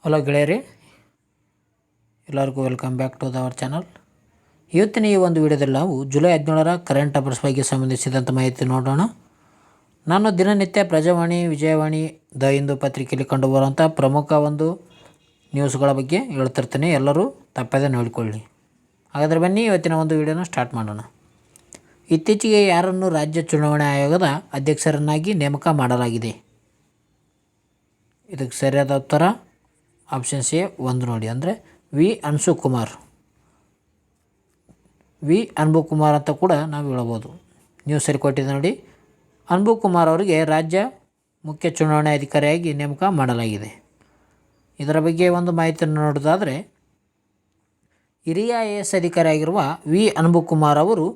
Hello ಗೆಳೆಯರಿ, ಎಲ್ಲರಿಗೂ welcome back to our channel. ಇವತ್ತಿನ ಈ ಒಂದು ವಿಡಿಯೋದಲ್ಲಿ ನಾವು ಜುಲೈ 17ರ ಕರೆಂಟ್ ಅಫೇರ್ಸ್ ಬಗ್ಗೆ ಸಂಬಂಧಿಸಿದಂಥ ಮಾಹಿತಿ ನೋಡೋಣ. ನಾನು ದಿನನಿತ್ಯ ಪ್ರಜಾವಾಣಿ, ವಿಜಯವಾಣಿ, ದ ಹಿಂದೂ ಪತ್ರಿಕೆಯಲ್ಲಿ ಕಂಡುಬರುವಂಥ ಪ್ರಮುಖ ಒಂದು ನ್ಯೂಸ್ಗಳ ಬಗ್ಗೆ ಹೇಳ್ತಿರ್ತೀನಿ. ಎಲ್ಲರೂ ತಪ್ಪದೇ ನೋಡಿಕೊಳ್ಳಿ. ಹಾಗಾದರೆ ಬನ್ನಿ ಇವತ್ತಿನ ಒಂದು ವಿಡಿಯೋನ ಸ್ಟಾರ್ಟ್ ಮಾಡೋಣ. ಇತ್ತೀಚೆಗೆ ಯಾರನ್ನು ರಾಜ್ಯ ಚುನಾವಣಾ ಆಯೋಗದ ಅಧ್ಯಕ್ಷರನ್ನಾಗಿ ನೇಮಕ ಮಾಡಲಾಗಿದೆ? ಇದಕ್ಕೆ ಸರಿಯಾದ ಉತ್ತರ ಆಪ್ಷನ್ ಸಿ 1 ನೋಡಿ. ಅಂದರೆ ವಿ ಅನ್ಬು ಕುಮಾರ್ ಅಂತ ಕೂಡ ನಾವು ಹೇಳಬಹುದು. ನ್ಯೂಸಲ್ಲಿ ಕೊಟ್ಟಿದೆ ನೋಡಿ. ಅನ್ಬು ಕುಮಾರ್ ಅವರಿಗೆ ರಾಜ್ಯ ಮುಖ್ಯ ಚುನಾವಣಾಧಿಕಾರಿಯಾಗಿ ನೇಮಕ ಮಾಡಲಾಗಿದೆ. ಇದರ ಬಗ್ಗೆ ಒಂದು ಮಾಹಿತಿಯನ್ನು ನೋಡೋದಾದರೆ, ಹಿರಿಯ IAS ಅಧಿಕಾರಿಯಾಗಿರುವ ವಿ ಅನ್ಬು ಕುಮಾರ್ ಅವರು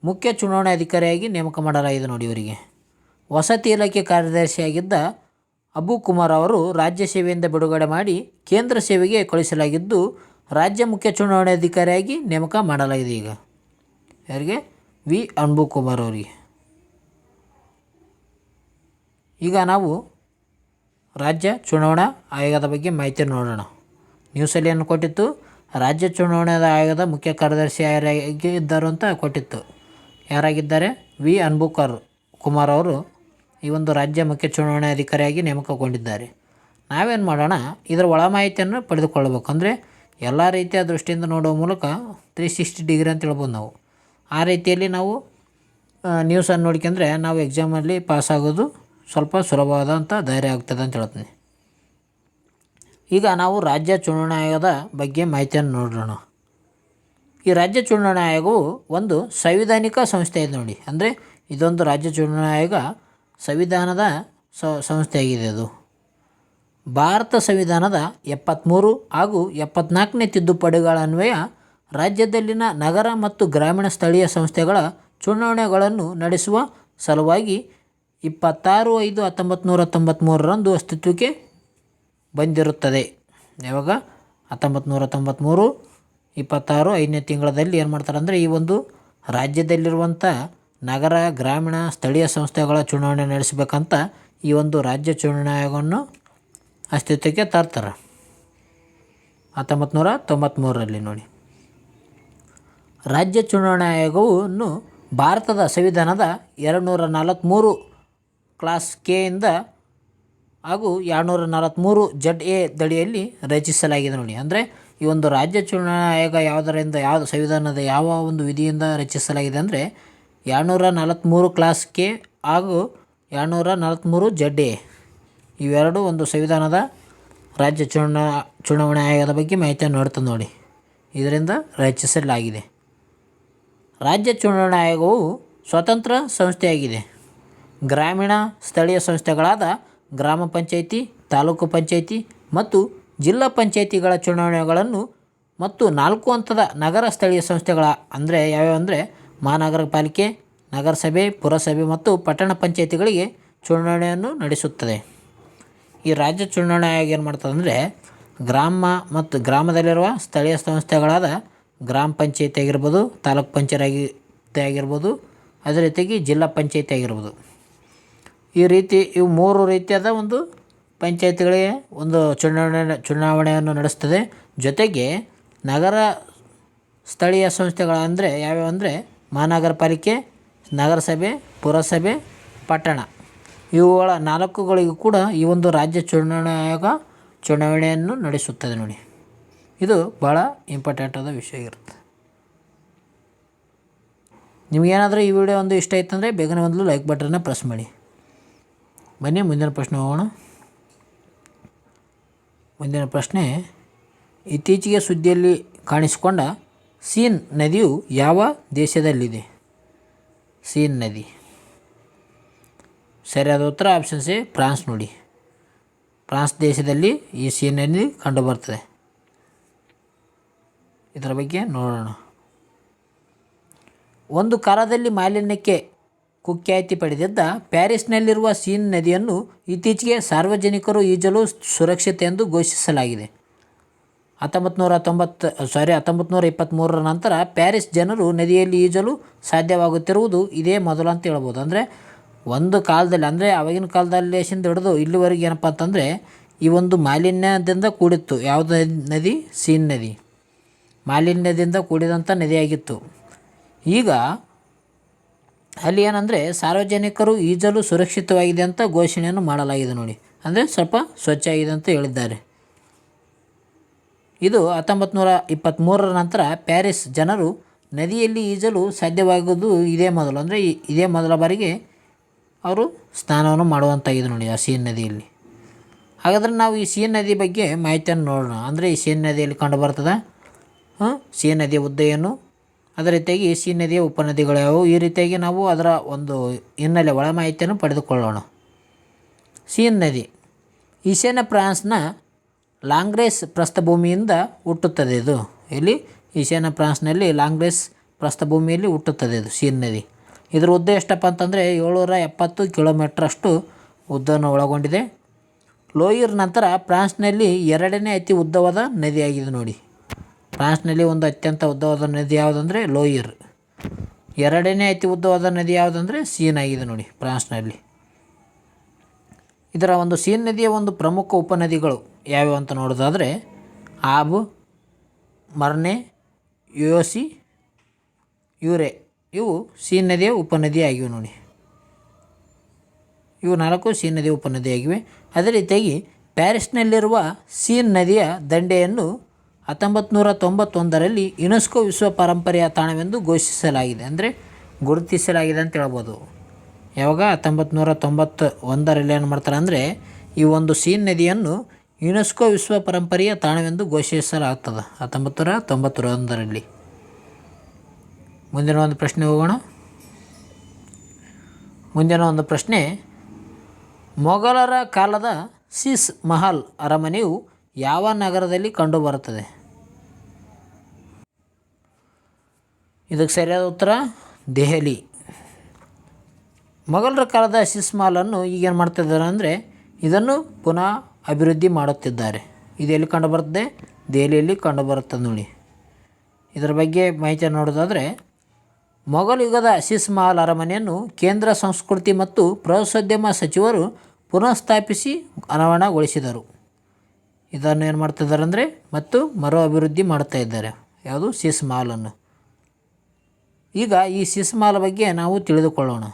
ಮುಖ್ಯ ಚುನಾವಣಾಧಿಕಾರಿಯಾಗಿ ನೇಮಕ ಮಾಡಲಾಗಿದೆ ನೋಡಿ. ಇವರಿಗೆ ವಸತಿ ಇಲಾಖೆ ಕಾರ್ಯದರ್ಶಿಯಾಗಿದ್ದ ಅಬು ಕುಮಾರ್ ಅವರು ರಾಜ್ಯ ಸೇವೆಯಿಂದ ಬಿಡುಗಡೆ ಮಾಡಿ ಕೇಂದ್ರ ಸೇವೆಗೆ ಕಳುಹಿಸಲಾಗಿದ್ದು, ರಾಜ್ಯ ಮುಖ್ಯ ಚುನಾವಣಾಧಿಕಾರಿಯಾಗಿ ನೇಮಕ ಮಾಡಲಾಗಿದೆ. ಈಗ ಯಾರಿಗೆ? ವಿ ಅನ್ಬು ಕುಮಾರ್ ಅವರಿಗೆ. ಈಗ ನಾವು ರಾಜ್ಯ ಚುನಾವಣಾ ಆಯೋಗದ ಬಗ್ಗೆ ಮಾಹಿತಿ ನೋಡೋಣ. ನ್ಯೂಸಲ್ಲಿ ಏನು ಕೊಟ್ಟಿತ್ತು? ರಾಜ್ಯ ಚುನಾವಣಾ ಆಯೋಗದ ಮುಖ್ಯ ಕಾರ್ಯದರ್ಶಿ ಯಾರಾಗಿದ್ದರು ಅಂತ ಕೊಟ್ಟಿತ್ತು. ಯಾರಾಗಿದ್ದಾರೆ? ವಿ ಅನ್ಬು ಕುಮಾರ್ ಅವರು ಈ ಒಂದು ರಾಜ್ಯ ಮುಖ್ಯ ಚುನಾವಣಾಧಿಕಾರಿಯಾಗಿ ನೇಮಕಗೊಂಡಿದ್ದಾರೆ. ನಾವೇನು ಮಾಡೋಣ, ಇದರ ಒಳ ಮಾಹಿತಿಯನ್ನು ಪಡೆದುಕೊಳ್ಳಬೇಕು. ಅಂದರೆ ಎಲ್ಲ ರೀತಿಯ ದೃಷ್ಟಿಯಿಂದ ನೋಡುವ ಮೂಲಕ 360 ಡಿಗ್ರಿ ಅಂತ ಹೇಳ್ಬೋದು ನಾವು. ಆ ರೀತಿಯಲ್ಲಿ ನಾವು ನ್ಯೂಸನ್ನು ನೋಡ್ಕೊಂಡ್ರೆ ನಾವು ಎಕ್ಸಾಮಲ್ಲಿ ಪಾಸಾಗೋದು ಸ್ವಲ್ಪ ಸುಲಭವಾದಂಥ ಧೈರ್ಯ ಆಗ್ತದೆ ಅಂತ ಹೇಳ್ತೀನಿ. ಈಗ ನಾವು ರಾಜ್ಯ ಚುನಾವಣಾ ಆಯೋಗದ ಬಗ್ಗೆ ಮಾಹಿತಿಯನ್ನು ನೋಡೋಣ. ಈ ರಾಜ್ಯ ಚುನಾವಣಾ ಆಯೋಗವು ಒಂದು ಸಂವಿಧಾನಿಕ ಸಂಸ್ಥೆ ಇದೆ ನೋಡಿ. ಅಂದರೆ ಇದೊಂದು ರಾಜ್ಯ ಚುನಾವಣಾ ಆಯೋಗ ಸಂವಿಧಾನದ ಸಂಸ್ಥೆಯಾಗಿದೆ. ಅದು ಭಾರತ ಸಂವಿಧಾನದ 73 ಹಾಗೂ 74ನೇ ತಿದ್ದುಪಡಿಗಳ ಅನ್ವಯ ರಾಜ್ಯದಲ್ಲಿನ ನಗರ ಮತ್ತು ಗ್ರಾಮೀಣ ಸ್ಥಳೀಯ ಸಂಸ್ಥೆಗಳ ಚುನಾವಣೆಗಳನ್ನು ನಡೆಸುವ ಸಲುವಾಗಿ 26/5/1993 ಅಸ್ತಿತ್ವಕ್ಕೆ ಬಂದಿರುತ್ತದೆ. ಯಾವಾಗ? 1993 26/5ನೇ ತಿಂಗಳಲ್ಲಿ ಏನು ಮಾಡ್ತಾರೆ ಅಂದರೆ, ಈ ಒಂದು ರಾಜ್ಯದಲ್ಲಿರುವಂಥ ನಗರ, ಗ್ರಾಮೀಣ, ಸ್ಥಳೀಯ ಸಂಸ್ಥೆಗಳ ಚುನಾವಣೆ ನಡೆಸಬೇಕಂತ ಈ ಒಂದು ರಾಜ್ಯ ಚುನಾವಣಾ ಆಯೋಗವನ್ನು ಅಸ್ತಿತ್ವಕ್ಕೆ ತರ್ತಾರೆ 1993ರಲ್ಲಿ ನೋಡಿ. ರಾಜ್ಯ ಚುನಾವಣಾ ಆಯೋಗವನ್ನು ಭಾರತದ ಸಂವಿಧಾನದ 243 ಕ್ಲಾಸ್ ಕೆ ಹಾಗೂ 243 ZA ದಡಿಯಲ್ಲಿ ರಚಿಸಲಾಗಿದೆ ನೋಡಿ. ಅಂದರೆ ಈ ಒಂದು ರಾಜ್ಯ ಚುನಾವಣಾ ಆಯೋಗ ಯಾವ ಸಂವಿಧಾನದ ಯಾವ ಒಂದು ವಿಧಿಯಿಂದ ರಚಿಸಲಾಗಿದೆ ಅಂದರೆ 243 ಕ್ಲಾಸ್ ಕೆ ಹಾಗೂ 243 ZA ಇವೆರಡು ಒಂದು ಸಂವಿಧಾನದ ರಾಜ್ಯ ಚುನಾವಣಾ ಆಯೋಗದ ಬಗ್ಗೆ ಮಾಹಿತಿಯನ್ನು ನೋಡ್ತದೆ ನೋಡಿ. ಇದರಿಂದ ರಚಿಸಲಾಗಿದೆ. ರಾಜ್ಯ ಚುನಾವಣಾ ಆಯೋಗವು ಸ್ವತಂತ್ರ ಸಂಸ್ಥೆಯಾಗಿದೆ. ಗ್ರಾಮೀಣ ಸ್ಥಳೀಯ ಸಂಸ್ಥೆಗಳಾದ ಗ್ರಾಮ ಪಂಚಾಯಿತಿ, ತಾಲೂಕು ಪಂಚಾಯಿತಿ ಮತ್ತು ಜಿಲ್ಲಾ ಪಂಚಾಯಿತಿಗಳ ಚುನಾವಣೆಗಳನ್ನು ಮತ್ತು 4 ಹಂತದ ನಗರ ಸ್ಥಳೀಯ ಸಂಸ್ಥೆಗಳ ಅಂದರೆ ಯಾವ್ಯಾವ ಅಂದರೆ ಮಹಾನಗರ ಪಾಲಿಕೆ, ನಗರಸಭೆ, ಪುರಸಭೆ ಮತ್ತು ಪಟ್ಟಣ ಪಂಚಾಯಿತಿಗಳಿಗೆ ಚುನಾವಣೆಯನ್ನು ನಡೆಸುತ್ತದೆ. ಈ ರಾಜ್ಯ ಚುನಾವಣಾ ಆಯೋಗ ಏನು ಮಾಡ್ತದೆ ಅಂದರೆ, ಗ್ರಾಮದಲ್ಲಿರುವ ಸ್ಥಳೀಯ ಸಂಸ್ಥೆಗಳಾದ ಗ್ರಾಮ ಪಂಚಾಯಿತಿ ಆಗಿರ್ಬೋದು, ತಾಲೂಕು ಪಂಚಾಯಿತಿ ಆಗಿರ್ಬೋದು, ಅದೇ ರೀತಿಯಾಗಿ ಜಿಲ್ಲಾ ಪಂಚಾಯಿತಿ ಆಗಿರ್ಬೋದು. ಈ ರೀತಿ ಇವು 3 ರೀತಿಯಾದ ಒಂದು ಪಂಚಾಯಿತಿಗಳಿಗೆ ಒಂದು ಚುನಾವಣೆಯನ್ನು ನಡೆಸ್ತದೆ. ಜೊತೆಗೆ ನಗರ ಸ್ಥಳೀಯ ಸಂಸ್ಥೆಗಳ ಅಂದರೆ ಯಾವ್ಯಾವ ಅಂದರೆ ಮಹಾನಗರ ಪಾಲಿಕೆ, ನಗರಸಭೆ, ಪುರಸಭೆ, ಪಟ್ಟಣ ಇವುಗಳ 4ಗಳಿಗೂ ಕೂಡ ಈ ಒಂದು ರಾಜ್ಯ ಚುನಾವಣಾ ಆಯೋಗ ಚುನಾವಣೆಯನ್ನು ನಡೆಸುತ್ತದೆ ನೋಡಿ. ಇದು ಭಾಳ ಇಂಪಾರ್ಟೆಂಟ್ ಆದ ವಿಷಯ ಇರುತ್ತೆ. ನಿಮಗೇನಾದರೂ ಈ ವಿಡಿಯೋ ಒಂದು ಇಷ್ಟ ಆಯ್ತಂದರೆ ಬೇಗನೆ ಒಂದು ಲೈಕ್ ಬಟನ್ನ ಪ್ರೆಸ್ ಮಾಡಿ. ಬನ್ನಿ ಮುಂದಿನ ಪ್ರಶ್ನೆ ಹೋಗೋಣ. ಮುಂದಿನ ಪ್ರಶ್ನೆ, ಇತ್ತೀಚೆಗೆ ಸುದ್ದಿಯಲ್ಲಿ ಕಾಣಿಸಿಕೊಂಡ ಸೀನ್ ನದಿಯು ಯಾವ ದೇಶದಲ್ಲಿದೆ? ಸೀನ್ ನದಿ. ಸರಿಯಾದ ಉತ್ತರ ಆಪ್ಷನ್ ಸಿ ಫ್ರಾನ್ಸ್ ನೋಡಿ. ಫ್ರಾನ್ಸ್ ದೇಶದಲ್ಲಿ ಈ ಸೀನ್ ನದಿ ಕಂಡುಬರ್ತದೆ. ಇದರ ಬಗ್ಗೆ ನೋಡೋಣ. ಒಂದು ಕಾಲದಲ್ಲಿ ಮಾಲಿನ್ಯಕ್ಕೆ ಕುಖ್ಯಾತಿ ಪಡೆದಿದ್ದ ಪ್ಯಾರಿಸ್ನಲ್ಲಿರುವ ಸೀನ್ ನದಿಯನ್ನು ಇತ್ತೀಚೆಗೆ ಸಾರ್ವಜನಿಕರು ಈಜಲು ಸುರಕ್ಷಿತ ಎಂದು ಘೋಷಿಸಲಾಗಿದೆ. 1923ರ ನಂತರ ಪ್ಯಾರಿಸ್ ಜನರು ನದಿಯಲ್ಲಿ ಈಜಲು ಸಾಧ್ಯವಾಗುತ್ತಿರುವುದು ಇದೇ ಮೊದಲು ಅಂತ ಹೇಳ್ಬೋದು. ಅಂದರೆ ಒಂದು ಕಾಲದಲ್ಲಿ ಅಂದರೆ ಆವಾಗಿನ ಕಾಲದಲ್ಲಿ ಹಿಡಿದು ಇಲ್ಲಿವರೆಗೆ ಏನಪ್ಪ ಅಂತಂದರೆ ಈ ಒಂದು ಮಾಲಿನ್ಯದಿಂದ ಕೂಡಿತ್ತು. ಯಾವುದು ನದಿ? ಸೀನ್ ನದಿ ಮಾಲಿನ್ಯದಿಂದ ಕೂಡಿದಂಥ ನದಿಯಾಗಿತ್ತು. ಈಗ ಅಲ್ಲಿ ಏನಂದರೆ ಸಾರ್ವಜನಿಕರು ಈಜಲು ಸುರಕ್ಷಿತವಾಗಿದೆ ಅಂತ ಘೋಷಣೆಯನ್ನು ಮಾಡಲಾಗಿದೆ ನೋಡಿ. ಅಂದರೆ ಸ್ವಲ್ಪ ಸ್ವಚ್ಛ ಆಗಿದೆ ಅಂತ ಹೇಳಿದ್ದಾರೆ. ಇದು 1923 ನಂತರ ಪ್ಯಾರಿಸ್ ಜನರು ನದಿಯಲ್ಲಿ ಈಜಲು ಸಾಧ್ಯವಾಗುವುದು ಇದೇ ಮೊದಲು. ಅಂದರೆ ಇದೇ ಮೊದಲ ಬಾರಿಗೆ ಅವರು ಸ್ನಾನವನ್ನು ಮಾಡುವಂತಾಗಿದೆ ನೋಡಿ ಆ ಸೀನ್ ನದಿಯಲ್ಲಿ. ಹಾಗಾದರೆ ನಾವು ಈ ಸೀನ್ ನದಿ ಬಗ್ಗೆ ಮಾಹಿತಿಯನ್ನು ನೋಡೋಣ. ಅಂದರೆ ಈ ಸೀನ್ ನದಿಯಲ್ಲಿ ಕಂಡುಬರ್ತದೆ ಸೀನ್ ನದಿಯ ಉದ್ದ ಏನು, ಅದೇ ರೀತಿಯಾಗಿ ಸೀನ್ ನದಿಯ ಉಪನದಿಗಳು ಯಾವುವು, ಈ ರೀತಿಯಾಗಿ ನಾವು ಅದರ ಒಂದು ಹಿನ್ನೆಲೆ ಒಳ ಮಾಹಿತಿಯನ್ನು ಪಡೆದುಕೊಳ್ಳೋಣ. ಸೀನ್ ನದಿ ಈಶಾನ್ಯ ಫ್ರಾನ್ಸ್ನ ಲಾಂಗ್ರೇಸ್ ಪ್ರಸ್ಥಭೂಮಿಯಿಂದ ಹುಟ್ಟುತ್ತದೆ. ಇದು ಇಲ್ಲಿ ಈಶಾನ್ಯ ಫ್ರಾನ್ಸ್ನಲ್ಲಿ ಲಾಂಗ್ರೇಸ್ ಪ್ರಸ್ಥಭೂಮಿಯಲ್ಲಿ ಹುಟ್ಟುತ್ತದೆ ಇದು ಸೀನ್ ನದಿ. ಇದರ ಉದ್ದ ಎಷ್ಟಪ್ಪ ಅಂತಂದರೆ 770 ಕಿಲೋಮೀಟ್ರಷ್ಟು ಉದ್ದವನ್ನು ಒಳಗೊಂಡಿದೆ. ಲೋಯಿರ್ ನಂತರ ಫ್ರಾನ್ಸ್ನಲ್ಲಿ ಎರಡನೇ ಅತಿ ಉದ್ದವಾದ ನದಿಯಾಗಿದೆ ನೋಡಿ. ಫ್ರಾನ್ಸ್ನಲ್ಲಿ ಒಂದು ಅತ್ಯಂತ ಉದ್ದವಾದ ನದಿ ಯಾವುದಂದರೆ ಲೋಯಿರ್. ಎರಡನೇ ಅತಿ ಉದ್ದವಾದ ನದಿ ಯಾವುದಂದರೆ ಸೀನ್ ಆಗಿದೆ ನೋಡಿ ಫ್ರಾನ್ಸ್ನಲ್ಲಿ. ಇದರ ಒಂದು ಸೀನ್ ನದಿಯ ಒಂದು ಪ್ರಮುಖ ಉಪನದಿಗಳು ಯಾವ್ಯಾವ ಅಂತ ನೋಡೋದಾದರೆ ಆಬ್, ಮರ್ನೆ, ಯೋಸಿ, ಯೂರೆ ಇವು ಸೀನ್ ನದಿಯ ಉಪನದಿಯಾಗಿವೆ ನೋಡಿ. ಇವು 4 ಸೀನ್ ನದಿಯ ಉಪನದಿಯಾಗಿವೆ. ಅದೇ ರೀತಿಯಾಗಿ ಪ್ಯಾರಿಸ್ನಲ್ಲಿರುವ ಸೀನ್ ನದಿಯ ದಂಡೆಯನ್ನು 1991ರಲ್ಲಿ ಯುನೆಸ್ಕೋ ವಿಶ್ವ ಪಾರಂಪರ್ಯ ತಾಣವೆಂದು ಘೋಷಿಸಲಾಗಿದೆ. ಅಂದರೆ ಗುರುತಿಸಲಾಗಿದೆ ಅಂತ ಹೇಳ್ಬೋದು. ಯಾವಾಗ 1991ರಲ್ಲಿ ಏನು ಮಾಡ್ತಾರೆ ಅಂದರೆ ಈ ಒಂದು ಸೀನ್ ನದಿಯನ್ನು ಯುನೆಸ್ಕೋ ವಿಶ್ವ ಪಾರಂಪರ್ಯ ತಾಣವೆಂದು ಘೋಷಿಸಲಾಗ್ತದೆ 1991ರಲ್ಲಿ. ಮುಂದಿನ ಒಂದು ಪ್ರಶ್ನೆ ಹೋಗೋಣ. ಮುಂದಿನ ಒಂದು ಪ್ರಶ್ನೆ, ಮೊಘಲರ ಕಾಲದ ಶೀಶ್ ಮಹಲ್ ಅರಮನೆಯು ಯಾವ ನಗರದಲ್ಲಿ ಕಂಡುಬರುತ್ತದೆ? ಇದಕ್ಕೆ ಸರಿಯಾದ ಉತ್ತರ ದೆಹಲಿ. ಮೊಘಲರ ಕಾಲದ ಶೀಶ್ ಮಹಲನ್ನು ಈಗೇನು ಮಾಡ್ತಿದ್ದಾರೆ ಅಂದರೆ ಇದನ್ನು ಪುನಃ ಅಭಿವೃದ್ಧಿ ಮಾಡುತ್ತಿದ್ದಾರೆ. ಇದು ಎಲ್ಲಿ ಕಂಡುಬರ್ತದೆ? ದೆಹಲಿಯಲ್ಲಿ ಕಂಡುಬರುತ್ತದೆ ನೋಡಿ. ಇದರ ಬಗ್ಗೆ ಮಾಹಿತಿ ನೋಡೋದಾದರೆ ಮೊಘಲ್ ಯುಗದ ಶೀಶ್ ಮಹಲ್ ಅರಮನೆಯನ್ನು ಕೇಂದ್ರ ಸಂಸ್ಕೃತಿ ಮತ್ತು ಪ್ರವಾಸೋದ್ಯಮ ಸಚಿವರು ಪುನಃಸ್ಥಾಪಿಸಿ ಅನಾವರಣಗೊಳಿಸಿದರು. ಇದನ್ನು ಏನು ಮಾಡ್ತಿದ್ದಾರೆ ಅಂದರೆ ಮತ್ತು ಮರು ಅಭಿವೃದ್ಧಿ ಮಾಡ್ತಾ ಇದ್ದಾರೆ. ಯಾವುದು? ಶೀಶ್ ಮಹಲನ್ನು. ಈಗ ಈ ಶೀಶ್ ಮಹಲ್ ಬಗ್ಗೆ ನಾವು ತಿಳಿದುಕೊಳ್ಳೋಣ.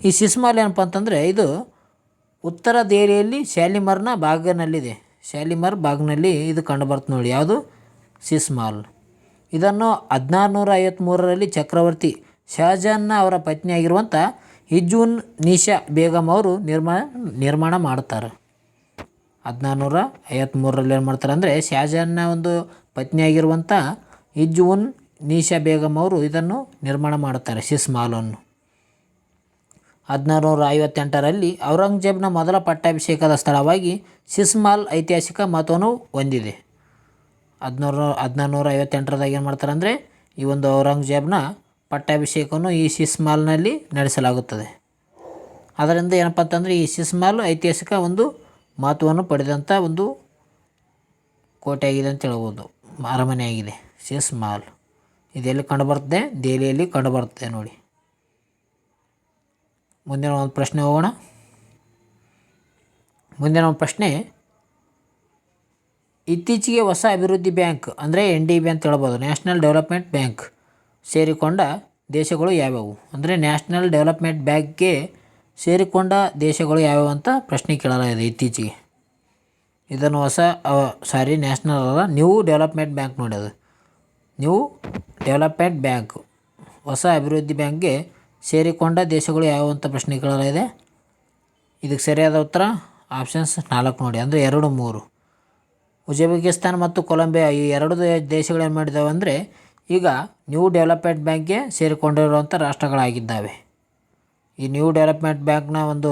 ಈ ಶೀಶ್ ಮಹಲ್ ಏನಪ್ಪ ಅಂತಂದರೆ ಇದು ಉತ್ತರ ದೆಹಲಿಯಲ್ಲಿ ಶಾಲಿಮರ್ನ ಬಾಗ್ನಲ್ಲಿದೆ. ಶಾಲಿಮರ್ ಬಾಗ್ನಲ್ಲಿ ಇದು ಕಂಡುಬರುತ್ತೆ ನೋಡಿ. ಯಾವುದು? ಶೀಶ್ ಮಹಲ್. ಇದನ್ನು 1653ರಲ್ಲಿ ಚಕ್ರವರ್ತಿ ಶಹಜಾನ್ನ ಅವರ ಪತ್ನಿಯಾಗಿರುವಂಥ ಹಿಜುನ್ ನೀಶಾ ಬೇಗಮ್ ಅವರು ನಿರ್ಮಾಣ ಮಾಡ್ತಾರೆ. 1653ರಲ್ಲಿ ಏನು ಮಾಡ್ತಾರೆ ಅಂದರೆ ಶಹಜಾನ್ನ ಒಂದು ಪತ್ನಿಯಾಗಿರುವಂಥ ಹಿಜುನ್ ನೀಶಾ ಬೇಗಮ್ ಅವರು ಇದನ್ನು ನಿರ್ಮಾಣ ಮಾಡುತ್ತಾರೆ ಶೀಶ್ ಮಹಲನ್ನು. 1658ರಲ್ಲಿ ಔರಂಗಜೇಬನ ಮೊದಲ ಪಟ್ಟಾಭಿಷೇಕದ ಸ್ಥಳವಾಗಿ ಶೀಶ್ ಮಹಲ್ ಐತಿಹಾಸಿಕ ಮಹತ್ವವನ್ನು ಹೊಂದಿದೆ. 1658ರದಾಗ ಏನು ಮಾಡ್ತಾರೆ ಅಂದರೆ ಈ ಒಂದು ಔರಂಗಜೇಬನ ಪಟ್ಟಾಭಿಷೇಕವನ್ನು ಈ ಶೀಶ್ ಮಹಲ್ನಲ್ಲಿ ನಡೆಸಲಾಗುತ್ತದೆ. ಅದರಿಂದ ಏನಪ್ಪ ಅಂತಂದರೆ ಈ ಶೀಶ್ ಮಹಲ್ ಐತಿಹಾಸಿಕ ಒಂದು ಮಹತ್ವವನ್ನು ಪಡೆದಂಥ ಒಂದು ಕೋಟೆಯಾಗಿದೆ ಅಂತ ಹೇಳ್ಬೋದು, ಅರಮನೆಯಾಗಿದೆ ಶೀಶ್ ಮಹಲ್. ಇದೆಲ್ಲಿ ಕಂಡುಬರ್ತದೆ? ದೆಹಲಿಯಲ್ಲಿ ಕಂಡುಬರ್ತದೆ ನೋಡಿ. ಮುಂದಿನ ಒಂದು ಪ್ರಶ್ನೆ ಹೋಗೋಣ. ಮುಂದಿನ ಒಂದು ಪ್ರಶ್ನೆ, ಇತ್ತೀಚೆಗೆ ಹೊಸ ಅಭಿವೃದ್ಧಿ ಬ್ಯಾಂಕ್ ಅಂದರೆ NDB ಅಂತ ಹೇಳ್ಬೋದು, ನ್ಯಾಷನಲ್ ಡೆವಲಪ್ಮೆಂಟ್ ಬ್ಯಾಂಕ್ ಸೇರಿಕೊಂಡ ದೇಶಗಳು ಯಾವ್ಯಾವು? ಅಂದರೆ ನ್ಯಾಷನಲ್ ಡೆವಲಪ್ಮೆಂಟ್ ಬ್ಯಾಂಕ್ಗೆ ಸೇರಿಕೊಂಡ ದೇಶಗಳು ಯಾವ್ಯಾವು ಅಂತ ಪ್ರಶ್ನೆ ಕೇಳಲಾಗಿದೆ ಇತ್ತೀಚೆಗೆ. ಇದನ್ನು ನ್ಯಾಷನಲ್ ಅಲ್ಲ, ನ್ಯೂ ಡೆವಲಪ್ಮೆಂಟ್ ಬ್ಯಾಂಕ್ ನೋಡಿ. ಅದು ನ್ಯೂ ಡೆವಲಪ್ಮೆಂಟ್ ಬ್ಯಾಂಕ್ ಹೊಸ ಅಭಿವೃದ್ಧಿ ಬ್ಯಾಂಕ್ಗೆ ಸೇರಿಕೊಂಡ ದೇಶಗಳು ಯಾವುವು ಅಂತ ಪ್ರಶ್ನೆ ಕೇಳಲಾಗಿದೆ. ಇದಕ್ಕೆ ಸರಿಯಾದ ಉತ್ತರ ಆಪ್ಷನ್ಸ್ 4 ನೋಡಿ. ಅಂದರೆ 2, 3 ಉಜ್ಬೇಕಿಸ್ತಾನ್ ಮತ್ತು ಕೊಲಂಬಿಯಾ ಈ 2 ದೇಶಗಳು ಏನು ಮಾಡಿದ್ದಾವೆ ಅಂದರೆ ಈಗ ನ್ಯೂ ಡೆವಲಪ್ಮೆಂಟ್ ಬ್ಯಾಂಕ್ಗೆ ಸೇರಿಕೊಂಡಿರುವಂಥ ರಾಷ್ಟ್ರಗಳಾಗಿದ್ದಾವೆ. ಈ ನ್ಯೂ ಡೆವಲಪ್ಮೆಂಟ್ ಬ್ಯಾಂಕ್ನ ಒಂದು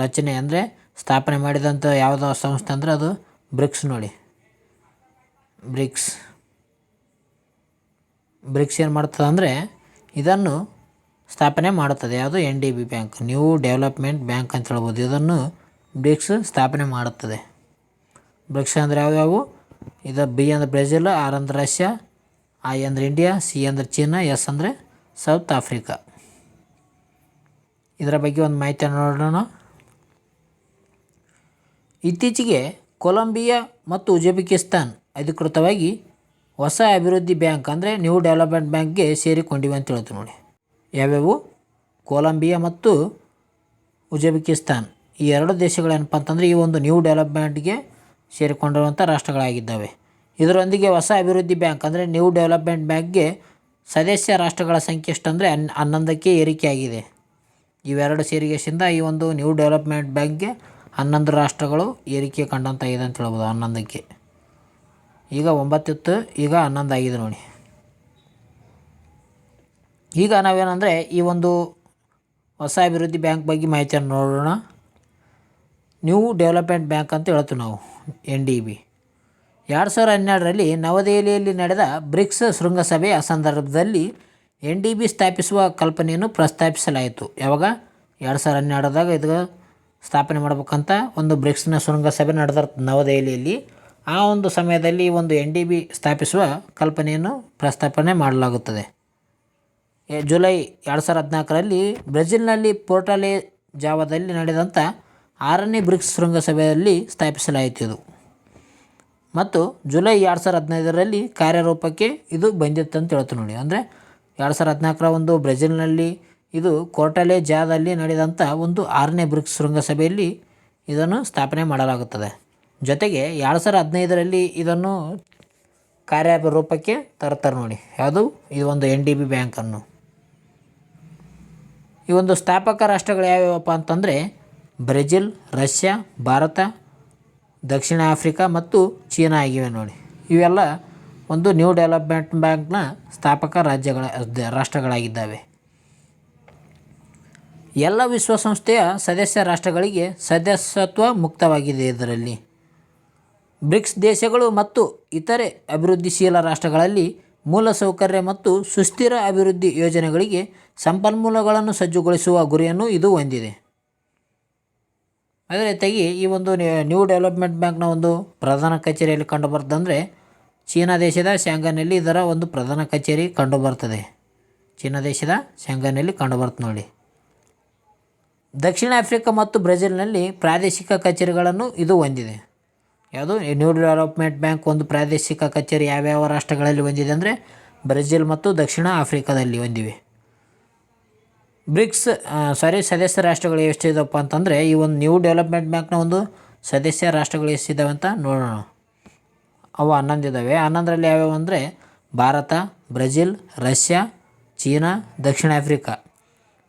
ರಚನೆ ಅಂದರೆ ಸ್ಥಾಪನೆ ಮಾಡಿದಂಥ ಯಾವುದೋ ಸಂಸ್ಥೆ ಅಂದರೆ ಅದು ಬ್ರಿಕ್ಸ್ ನೋಡಿ. ಬ್ರಿಕ್ಸ್ ಏನು ಮಾಡ್ತದೆ ಅಂದರೆ ಇದನ್ನು ಸ್ಥಾಪನೆ ಮಾಡುತ್ತದೆ. ಯಾವುದು? NDB bank, new development bank ಅಂತ ಹೇಳ್ಬೋದು. ಇದನ್ನು ಬ್ರಿಕ್ಸ್ ಸ್ಥಾಪನೆ ಮಾಡುತ್ತದೆ. ಬ್ರಿಕ್ಸ್ ಅಂದರೆ ಯಾವ್ಯಾವು? ಇದು B ಅಂದರೆ ಬ್ರೆಜಿಲ್, R ಅಂದರೆ ರಷ್ಯಾ, I ಅಂದರೆ ಇಂಡಿಯಾ, C ಅಂದರೆ ಚೀನಾ, S ಅಂದರೆ ಸೌತ್ ಆಫ್ರಿಕಾ. ಇದರ ಬಗ್ಗೆ ಒಂದು ಮಾಹಿತಿಯನ್ನು ನೋಡೋಣ. ಇತ್ತೀಚೆಗೆ ಕೊಲಂಬಿಯಾ ಮತ್ತು ಉಜ್ಬೇಕಿಸ್ತಾನ್ ಅಧಿಕೃತವಾಗಿ ಹೊಸ ಅಭಿವೃದ್ಧಿ ಬ್ಯಾಂಕ್ ಅಂದರೆ ನ್ಯೂ ಡೆವಲಪ್ಮೆಂಟ್ ಬ್ಯಾಂಕ್ಗೆ ಸೇರಿಕೊಂಡಿವೆ ಅಂತ ಹೇಳ್ತೀವಿ ನೋಡಿ. ಯಾವ್ಯಾವು? ಕೊಲಂಬಿಯಾ ಮತ್ತು ಉಜ್ಬೇಕಿಸ್ತಾನ್ ಈ ಎರಡು ದೇಶಗಳೇನಪ್ಪ ಅಂತಂದರೆ ಈ ಒಂದು ನ್ಯೂ ಡೆವಲಪ್ಮೆಂಟ್ಗೆ ಸೇರಿಕೊಂಡಿರುವಂಥ ರಾಷ್ಟ್ರಗಳಾಗಿದ್ದಾವೆ. ಇದರೊಂದಿಗೆ ಹೊಸ ಅಭಿವೃದ್ಧಿ ಬ್ಯಾಂಕ್ ಅಂದರೆ ನ್ಯೂ ಡೆವಲಪ್ಮೆಂಟ್ ಬ್ಯಾಂಕ್ಗೆ ಸದಸ್ಯ ರಾಷ್ಟ್ರಗಳ ಸಂಖ್ಯೆ ಎಷ್ಟಂದರೆ 11ಕ್ಕೆ ಏರಿಕೆಯಾಗಿದೆ. ಇವೆರಡು ಸೇರಿಗೆಯಿಂದ ಈ ಒಂದು ನ್ಯೂ ಡೆವಲಪ್ಮೆಂಟ್ ಬ್ಯಾಂಕ್ಗೆ 11 ರಾಷ್ಟ್ರಗಳು ಏರಿಕೆ ಕಂಡಂತಾಗಿದೆ ಅಂತ ಹೇಳ್ಬೋದು. 11ಕ್ಕೆ ಈಗ 9 ಇತ್ತು, ಈಗ 11 ಆಗಿದೆ ನೋಡಿ. ಈಗ ನಾವೇನಂದರೆ ಈ ಒಂದು ಹೊಸ ಅಭಿವೃದ್ಧಿ ಬ್ಯಾಂಕ್ ಬಗ್ಗೆ ಮಾಹಿತಿಯನ್ನು ನೋಡೋಣ. ನ್ಯೂ ಡೆವಲಪ್ಮೆಂಟ್ ಬ್ಯಾಂಕ್ ಅಂತ ಹೇಳ್ತೀವಿ ನಾವು, NDB. 2012ರಲ್ಲಿ ನವದೆಹಲಿಯಲ್ಲಿ ನಡೆದ ಬ್ರಿಕ್ಸ್ ಶೃಂಗಸಭೆಯ ಸಂದರ್ಭದಲ್ಲಿ NDB ಸ್ಥಾಪಿಸುವ ಕಲ್ಪನೆಯನ್ನು ಪ್ರಸ್ತಾಪಿಸಲಾಯಿತು. ಯಾವಾಗ? 2012ದಾಗ ಇದು ಸ್ಥಾಪನೆ ಮಾಡ್ಬೇಕಂತ ಒಂದು ಬ್ರಿಕ್ಸ್ನ ಶೃಂಗಸಭೆ ನಡೆದ ನವದೆಹಲಿಯಲ್ಲಿ. ಆ ಒಂದು ಸಮಯದಲ್ಲಿ ಒಂದು NDB ಸ್ಥಾಪಿಸುವ ಕಲ್ಪನೆಯನ್ನು ಪ್ರಸ್ತಾಪನೆ ಮಾಡಲಾಗುತ್ತದೆ. ಜುಲೈ 2014ರಲ್ಲಿ ಬ್ರೆಜಿಲ್ನಲ್ಲಿ ಪೋರ್ಟಲೆ ಜಾವದಲ್ಲಿ ನಡೆದಂಥ 6ನೇ ಬ್ರಿಕ್ಸ್ ಶೃಂಗಸಭೆಯಲ್ಲಿ ಸ್ಥಾಪಿಸಲಾಯಿತು ಇದು. ಮತ್ತು ಜುಲೈ 2015ರಲ್ಲಿ ಕಾರ್ಯರೂಪಕ್ಕೆ ಇದು ಬಂದಿತ್ತು ಅಂತ ಹೇಳ್ತೀವಿ ನೋಡಿ. ಅಂದರೆ 2014ರ ಒಂದು ಬ್ರೆಜಿಲ್ನಲ್ಲಿ ಇದು ಕೋರ್ಟಲೆ ಜಾದಲ್ಲಿ ನಡೆದಂಥ ಒಂದು 6ನೇ ಬ್ರಿಕ್ಸ್ ಶೃಂಗಸಭೆಯಲ್ಲಿ ಇದನ್ನು ಸ್ಥಾಪನೆ ಮಾಡಲಾಗುತ್ತದೆ. ಜೊತೆಗೆ 2015ರಲ್ಲಿ ಇದನ್ನು ಕಾರ್ಯರೂಪಕ್ಕೆ ತರ್ತಾರೆ ನೋಡಿ. ಯಾವುದು? ಇದು ಒಂದು NDB ಬ್ಯಾಂಕನ್ನು. ಈ ಒಂದು ಸ್ಥಾಪಕ ರಾಷ್ಟ್ರಗಳು ಯಾವ್ಯಾವಪ್ಪ ಅಂತಂದರೆ ಬ್ರೆಜಿಲ್, ರಷ್ಯಾ, ಭಾರತ, ದಕ್ಷಿಣ ಆಫ್ರಿಕಾ ಮತ್ತು ಚೀನಾ ಆಗಿವೆ ನೋಡಿ. ಇವೆಲ್ಲ ಒಂದು ನ್ಯೂ ಡೆವಲಪ್ಮೆಂಟ್ ಬ್ಯಾಂಕ್ನ ಸ್ಥಾಪಕ ರಾಷ್ಟ್ರಗಳಾಗಿದ್ದಾವೆ. ಎಲ್ಲ ವಿಶ್ವಸಂಸ್ಥೆಯ ಸದಸ್ಯ ರಾಷ್ಟ್ರಗಳಿಗೆ ಸದಸ್ಯತ್ವ ಮುಕ್ತವಾಗಿದೆ. ಇದರಲ್ಲಿ ಬ್ರಿಕ್ಸ್ ದೇಶಗಳು ಮತ್ತು ಇತರೆ ಅಭಿವೃದ್ಧಿಶೀಲ ರಾಷ್ಟ್ರಗಳಲ್ಲಿ ಮೂಲಸೌಕರ್ಯ ಮತ್ತು ಸುಸ್ಥಿರ ಅಭಿವೃದ್ಧಿ ಯೋಜನೆಗಳಿಗೆ ಸಂಪನ್ಮೂಲಗಳನ್ನು ಸಜ್ಜುಗೊಳಿಸುವ ಗುರಿಯನ್ನು ಇದು ಹೊಂದಿದೆ. ಅದೇ ರೀತಿಯಾಗಿ ಈ ಒಂದು ನ್ಯೂ ಡೆವಲಪ್ಮೆಂಟ್ ಬ್ಯಾಂಕ್ನ ಒಂದು ಪ್ರಧಾನ ಕಚೇರಿಯಲ್ಲಿ ಕಂಡುಬರ್ತದಂದರೆ ಚೀನಾ ದೇಶದ ಶಾಂಘೈನಲ್ಲಿ ಇದರ ಒಂದು ಪ್ರಧಾನ ಕಚೇರಿ ಕಂಡುಬರ್ತದೆ. ಚೀನಾ ದೇಶದ ಶಾಂಘೈನಲ್ಲಿ ಕಂಡುಬರ್ತದೆ ನೋಡಿ. ದಕ್ಷಿಣ ಆಫ್ರಿಕಾ ಮತ್ತು ಬ್ರೆಜಿಲ್ನಲ್ಲಿ ಪ್ರಾದೇಶಿಕ ಕಚೇರಿಗಳನ್ನು ಇದು ಹೊಂದಿದೆ. ಯಾವುದು? ನ್ಯೂ ಡೆವಲಪ್ಮೆಂಟ್ ಬ್ಯಾಂಕ್ ಒಂದು ಪ್ರಾದೇಶಿಕ ಕಚೇರಿ ಯಾವ್ಯಾವ ರಾಷ್ಟ್ರಗಳಲ್ಲಿ ಹೊಂದಿದೆ ಅಂದರೆ ಬ್ರೆಜಿಲ್ ಮತ್ತು ದಕ್ಷಿಣ ಆಫ್ರಿಕಾದಲ್ಲಿ ಹೊಂದಿವೆ. ಬ್ರಿಕ್ಸ್ ಸದಸ್ಯ ರಾಷ್ಟ್ರಗಳು ಎಷ್ಟಿದಪ್ಪ ಅಂತಂದರೆ ಈ ಒಂದು ನ್ಯೂ ಡೆವಲಪ್ಮೆಂಟ್ ಬ್ಯಾಂಕ್ನ ಒಂದು ಸದಸ್ಯ ರಾಷ್ಟ್ರಗಳು ಎಷ್ಟಿದ್ದಾವೆ ಅಂತ ನೋಡೋಣ. ಅವು 11 ಇದ್ದಾವೆ. 11ರಲ್ಲಿ ಯಾವ್ಯಾವು ಅಂದರೆ ಭಾರತ, ಬ್ರೆಜಿಲ್, ರಷ್ಯಾ, ಚೀನಾ, ದಕ್ಷಿಣ Africa,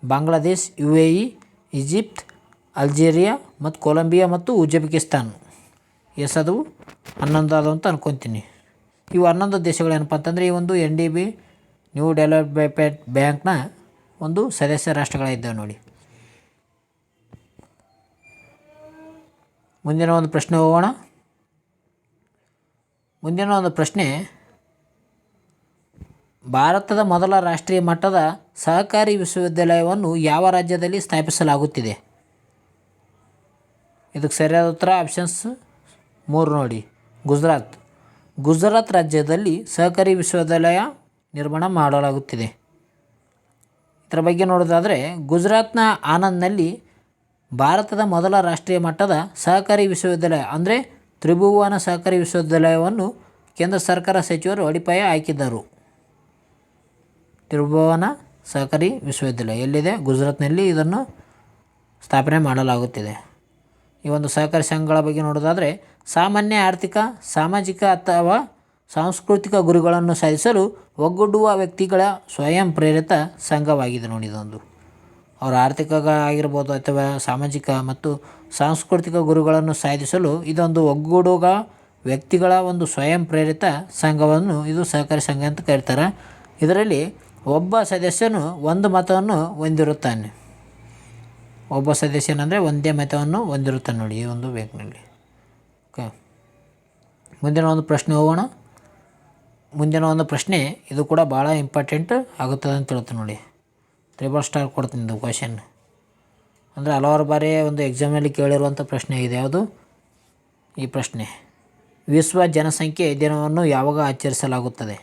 Bangladesh, UAE, Egypt, Algeria ಮತ್ತು ಕೊಲಂಬಿಯಾ ಮತ್ತು ಉಜ್ಬೇಕಿಸ್ತಾನ್. ಎಷ್ಟದು? 11 ಆದವು ಅಂತ ಅನ್ಕೊತೀನಿ. ಇವು 11 ದೇಶಗಳೇನಪ್ಪ ಅಂತಂದರೆ ಈ ಒಂದು NDB ನ್ಯೂ ಡೆವಲಪ್ಮೆಂಟ್ ಬ್ಯಾಂಕ್ನ ಒಂದು ಸದಸ್ಯ ರಾಷ್ಟ್ರಗಳಿದ್ದಾವೆ ನೋಡಿ. ಮುಂದಿನ ಒಂದು ಪ್ರಶ್ನೆ ಹೋಗೋಣ. ಮುಂದಿನ ಒಂದು ಪ್ರಶ್ನೆ, ಭಾರತದ ಮೊದಲ ರಾಷ್ಟ್ರೀಯ ಮಟ್ಟದ ಸಹಕಾರಿ ವಿಶ್ವವಿದ್ಯಾಲಯವನ್ನು ಯಾವ ರಾಜ್ಯದಲ್ಲಿ ಸ್ಥಾಪಿಸಲಾಗುತ್ತಿದೆ? ಇದಕ್ಕೆ ಸರಿಯಾದ ಉತ್ತರ ಆಪ್ಷನ್ಸ್ 3 ನೋಡಿ. ಗುಜರಾತ್ ರಾಜ್ಯದಲ್ಲಿ ಸಹಕಾರಿ ವಿಶ್ವವಿದ್ಯಾಲಯ ನಿರ್ಮಾಣ ಮಾಡಲಾಗುತ್ತಿದೆ. ಇದರ ಬಗ್ಗೆ ನೋಡೋದಾದರೆ ಗುಜರಾತ್ನ ಆನಂದ್ನಲ್ಲಿ ಭಾರತದ ಮೊದಲ ರಾಷ್ಟ್ರೀಯ ಮಟ್ಟದ ಸಹಕಾರಿ ವಿಶ್ವವಿದ್ಯಾಲಯ ಅಂದರೆ ತ್ರಿಭುವನ ಸಹಕಾರಿ ವಿಶ್ವವಿದ್ಯಾಲಯವನ್ನು ಕೇಂದ್ರ ಸರ್ಕಾರ ಸಚಿವರು ಅಡಿಪಾಯ ಹಾಕಿದ್ದರು. ತ್ರಿಭುವನ ಸಹಕಾರಿ ವಿಶ್ವವಿದ್ಯಾಲಯ ಎಲ್ಲಿದೆ? ಗುಜರಾತ್ನಲ್ಲಿ ಇದನ್ನು ಸ್ಥಾಪನೆ ಮಾಡಲಾಗುತ್ತಿದೆ. ಈ ಒಂದು ಸಹಕಾರಿ ಸಂಘಗಳ ಬಗ್ಗೆ ನೋಡೋದಾದರೆ ಸಾಮಾನ್ಯ ಆರ್ಥಿಕ, ಸಾಮಾಜಿಕ ಅಥವಾ ಸಾಂಸ್ಕೃತಿಕ ಗುರಿಗಳನ್ನು ಸಾಧಿಸಲು ಒಗ್ಗೂಡುವ ವ್ಯಕ್ತಿಗಳ ಸ್ವಯಂ ಪ್ರೇರಿತ ಸಂಘವಾಗಿದೆ ನೋಡಿ. ಇದೊಂದು ಅವರ ಆರ್ಥಿಕ ಆಗಿರ್ಬೋದು ಅಥವಾ ಸಾಮಾಜಿಕ ಮತ್ತು ಸಾಂಸ್ಕೃತಿಕ ಗುರಿಗಳನ್ನು ಸಾಧಿಸಲು ಇದೊಂದು ಒಗ್ಗೂಡುವ ವ್ಯಕ್ತಿಗಳ ಒಂದು ಸ್ವಯಂ ಪ್ರೇರಿತ ಸಂಘವನ್ನು ಇದು ಸಹಕಾರಿ ಸಂಘ ಅಂತ ಕರೀತಾರೆ. ಇದರಲ್ಲಿ ಒಬ್ಬ ಸದಸ್ಯನು ಒಂದು ಮತವನ್ನು ಹೊಂದಿರುತ್ತಾನೆ. ಒಬ್ಬ ಸದಸ್ಯನಂದರೆ ಒಂದೇ ಮತವನ್ನು ಹೊಂದಿರುತ್ತಾನೆ ನೋಡಿ ಈ ಒಂದು ಬ್ಯಾಂಕ್ನಲ್ಲಿ. ಓಕೆ, ಮುಂದಿನ ಒಂದು ಪ್ರಶ್ನೆ ಹೋಗೋಣ. ಮುಂದಿನ ಒಂದು ಪ್ರಶ್ನೆ ಇದು ಕೂಡ ಭಾಳ ಇಂಪಾರ್ಟೆಂಟ್ ಆಗುತ್ತದೆ ಅಂತ ಹೇಳ್ತೀನಿ ನೋಡಿ. 3 ಸ್ಟಾರ್ ಕೊಡ್ತೀನಿ ಇದು ಕ್ವಶನ್. ಅಂದರೆ ಹಲವಾರು ಬಾರಿ ಒಂದು ಎಕ್ಸಾಮಲ್ಲಿ ಕೇಳಿರುವಂಥ ಪ್ರಶ್ನೆ ಇದೆ. ಯಾವುದು ಈ ಪ್ರಶ್ನೆ? ವಿಶ್ವ ಜನಸಂಖ್ಯೆ ದಿನವನ್ನು ಯಾವಾಗ ಆಚರಿಸಲಾಗುತ್ತದೆ?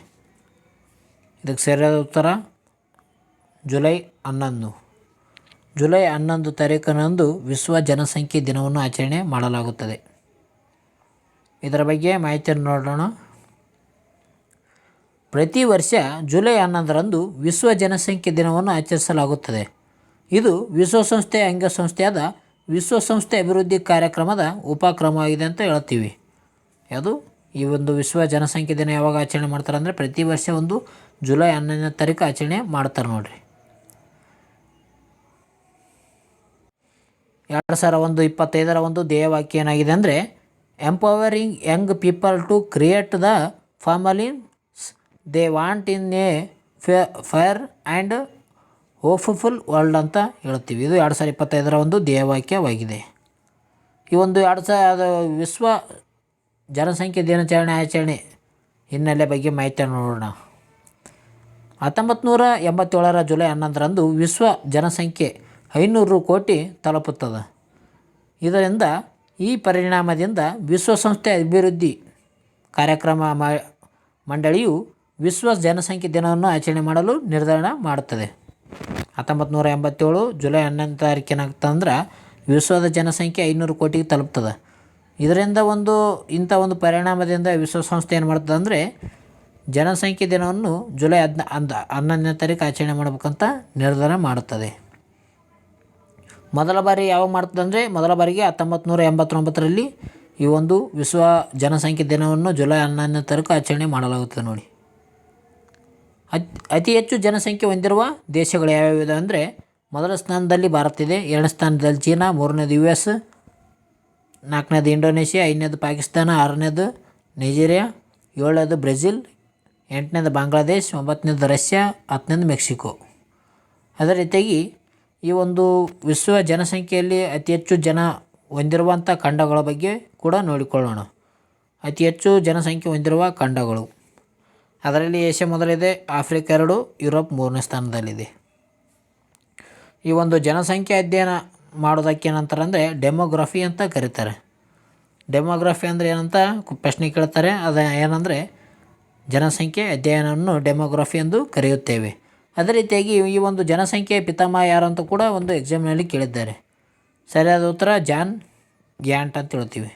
ಇದಕ್ಕೆ ಸರಿಯಾದ ಉತ್ತರ ಜುಲೈ 11. ಜುಲೈ 11 ತಾರೀಕಿನಂದು ವಿಶ್ವ ಜನಸಂಖ್ಯೆ ದಿನವನ್ನು ಆಚರಣೆ ಮಾಡಲಾಗುತ್ತದೆ. ಇದರ ಬಗ್ಗೆ ಮಾಹಿತಿಯನ್ನು ನೋಡೋಣ. ಪ್ರತಿ ವರ್ಷ ಜುಲೈ 11ರಂದು ವಿಶ್ವ ಜನಸಂಖ್ಯೆ ದಿನವನ್ನು ಆಚರಿಸಲಾಗುತ್ತದೆ. ಇದು ವಿಶ್ವಸಂಸ್ಥೆಯ ಅಂಗಸಂಸ್ಥೆಯಾದ ವಿಶ್ವಸಂಸ್ಥೆ ಅಭಿವೃದ್ಧಿ ಕಾರ್ಯಕ್ರಮದ ಉಪಕ್ರಮವಾಗಿದೆ ಅಂತ ಹೇಳ್ತೀವಿ. ಅದು ಈ ಒಂದು ವಿಶ್ವ ಜನಸಂಖ್ಯೆ ದಿನ ಯಾವಾಗ ಆಚರಣೆ ಮಾಡ್ತಾರೆ ಅಂದರೆ ಪ್ರತಿ ವರ್ಷ ಒಂದು ಜುಲೈ 11ನೇ ತಾರೀಕು ಆಚರಣೆ ಮಾಡ್ತಾರೆ ನೋಡಿರಿ. 2025ರ ಒಂದು ಧ್ಯೇಯವಾಕ್ಯ ಏನಾಗಿದೆ ಅಂದರೆ empowering young people to create the families they want in a fair and hopeful world ಅಂತ ಹೇಳ್ತೀವಿ. ಇದು 2025ರ ಒಂದು ಧ್ಯೇಯವಾಕ್ಯವಾಗಿದೆ. ಈ ಒಂದು ವಿಶ್ವ ಜನಸಂಖ್ಯೆ ದಿನಾಚರಣೆ ಆಚರಣೆ ಹಿನ್ನೆಲೆ ಬಗ್ಗೆ ಮಾಹಿತಿಯನ್ನು ನೋಡೋಣ. 1987ರ ಜುಲೈ 11ರಂದು ವಿಶ್ವ ಜನಸಂಖ್ಯೆ 500 ಕೋಟಿ ತಲುಪುತ್ತದೆ. ಇದರಿಂದ ಈ ಪರಿಣಾಮದಿಂದ ವಿಶ್ವಸಂಸ್ಥೆ ಅಭಿವೃದ್ಧಿ ಕಾರ್ಯಕ್ರಮ ಮಂಡಳಿಯು ವಿಶ್ವ ಜನಸಂಖ್ಯೆ ದಿನವನ್ನು ಆಚರಣೆ ಮಾಡಲು ನಿರ್ಧಾರ ಮಾಡುತ್ತದೆ. 1987 ಜುಲೈ 11ನೇ ತಾರೀಕು ಏನಾಗ್ತದಂದ್ರೆ ವಿಶ್ವದ ಜನಸಂಖ್ಯೆ 500 ಕೋಟಿಗೆ ತಲುಪ್ತದೆ. ಇದರಿಂದ ಇಂಥ ಒಂದು ಪರಿಣಾಮದಿಂದ ವಿಶ್ವಸಂಸ್ಥೆ ಏನು ಮಾಡ್ತದೆ ಅಂದರೆ ಜನಸಂಖ್ಯೆ ದಿನವನ್ನು ಜುಲೈ 11ನೇ ತಾರೀಕು ಆಚರಣೆ ಮಾಡಬೇಕಂತ ನಿರ್ಧಾರ ಮಾಡುತ್ತದೆ. ಮೊದಲ ಬಾರಿ ಯಾವಾಗ ಮಾಡ್ತದೆ ಅಂದರೆ ಮೊದಲ ಬಾರಿಗೆ 1989ರಲ್ಲಿ ಈ ಒಂದು ವಿಶ್ವ ಜನಸಂಖ್ಯೆ ದಿನವನ್ನು ಜುಲೈ 11ನೇ ತಾರೀಕು ಆಚರಣೆ ಮಾಡಲಾಗುತ್ತದೆ ನೋಡಿ. ಅತಿ ಹೆಚ್ಚು ಜನಸಂಖ್ಯೆ ಹೊಂದಿರುವ ದೇಶಗಳು ಯಾವ್ಯಾವಿದೆ ಅಂದರೆ ಮೊದಲ ಸ್ಥಾನದಲ್ಲಿ ಭಾರತ ಇದೆ, 2ನೇ ಸ್ಥಾನದಲ್ಲಿ ಚೀನಾ, 3ನೇದು US, 4ನೇದು ಇಂಡೋನೇಷ್ಯಾ, 5ನೇದು ಪಾಕಿಸ್ತಾನ, 6ನೇದು ನೈಜೀರಿಯಾ, 7ನೇದು ಬ್ರೆಜಿಲ್, 8ನೇದು ಬಾಂಗ್ಲಾದೇಶ್, 9ನೇದು ರಷ್ಯಾ, 10ನೇದು ಮೆಕ್ಸಿಕೋ. ಅದೇ ರೀತಿಯಾಗಿ ಈ ಒಂದು ವಿಶ್ವ ಜನಸಂಖ್ಯೆಯಲ್ಲಿ ಅತಿ ಹೆಚ್ಚು ಜನ ಹೊಂದಿರುವಂಥ ಖಂಡಗಳ ಬಗ್ಗೆ ಕೂಡ ನೋಡಿಕೊಳ್ಳೋಣ. ಅತಿ ಹೆಚ್ಚು ಜನಸಂಖ್ಯೆ ಹೊಂದಿರುವ ಖಂಡಗಳು ಅದರಲ್ಲಿ ಏಷ್ಯಾ ಮೊದಲಿದೆ, ಆಫ್ರಿಕಾ 2, ಯುರೋಪ್ 3ನೇ ಸ್ಥಾನದಲ್ಲಿದೆ. ಈ ಒಂದು ಜನಸಂಖ್ಯೆ ಅಧ್ಯಯನ ಮಾಡೋದಕ್ಕೆ ಏನಂತಾರೆ ಅಂದರೆ ಡೆಮೋಗ್ರಫಿ ಅಂತ ಕರೀತಾರೆ. ಡೆಮೋಗ್ರಫಿ ಅಂದರೆ ಏನಂತ ಪ್ರಶ್ನೆ ಕೇಳ್ತಾರೆ. ಅದು ಏನಂದರೆ ಜನಸಂಖ್ಯೆ ಅಧ್ಯಯನವನ್ನು ಡೆಮೋಗ್ರಫಿ ಎಂದು ಕರೆಯುತ್ತೇವೆ. ಅದೇ ರೀತಿಯಾಗಿ ಈ ಒಂದು ಜನಸಂಖ್ಯೆ ಪಿತಾಮಹ ಯಾರು ಅಂತ ಕೂಡ ಒಂದು ಎಕ್ಸಾಮ್ನಲ್ಲಿ ಕೇಳಿದ್ದಾರೆ. ಸರಿಯಾದ ಉತ್ತರ ಜಾನ್ ಗ್ಯಾಂಟ್ ಅಂತ ಹೇಳ್ತೀವಿ.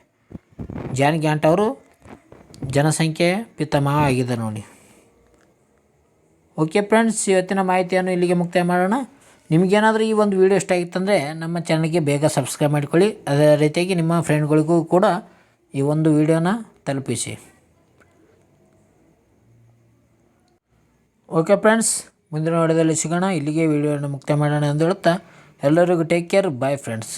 ಜಾನ್ ಗ್ಯಾಂಟ್ ಅವರು ಜನಸಂಖ್ಯೆ ಪಿತಾಮಹ ಆಗಿದೆ ನೋಡಿ. ಓಕೆ ಫ್ರೆಂಡ್ಸ್, ಇವತ್ತಿನ ಮಾಹಿತಿಯನ್ನು ಇಲ್ಲಿಗೆ ಮುಕ್ತಾಯ ಮಾಡೋಣ. ನಿಮಗೇನಾದರೂ ಈ ಒಂದು ವಿಡಿಯೋ ಇಷ್ಟ ಆಗಿತ್ತಂದರೆ ನಮ್ಮ ಚಾನಲ್ಗೆ ಬೇಗ ಸಬ್ಸ್ಕ್ರೈಬ್ ಮಾಡಿಕೊಳ್ಳಿ. ಅದೇ ರೀತಿಯಾಗಿ ನಿಮ್ಮ ಫ್ರೆಂಡ್ಗಳಿಗೂ ಕೂಡ ಈ ಒಂದು ವಿಡಿಯೋನ ತಲುಪಿಸಿ. ಓಕೆ ಫ್ರೆಂಡ್ಸ್, ಮುಂದಿನ ವಿಡಿಯೋದಲ್ಲಿ ಸಿಗೋಣ. ಇಲ್ಲಿಗೆ ವಿಡಿಯೋನ ಮುಕ್ತಾಯ ಮಾಡೋಣ ಎಂದು ಹೇಳುತ್ತಾ ಎಲ್ಲರಿಗೂ ಟೇಕ್ ಕೇರ್. Bye friends.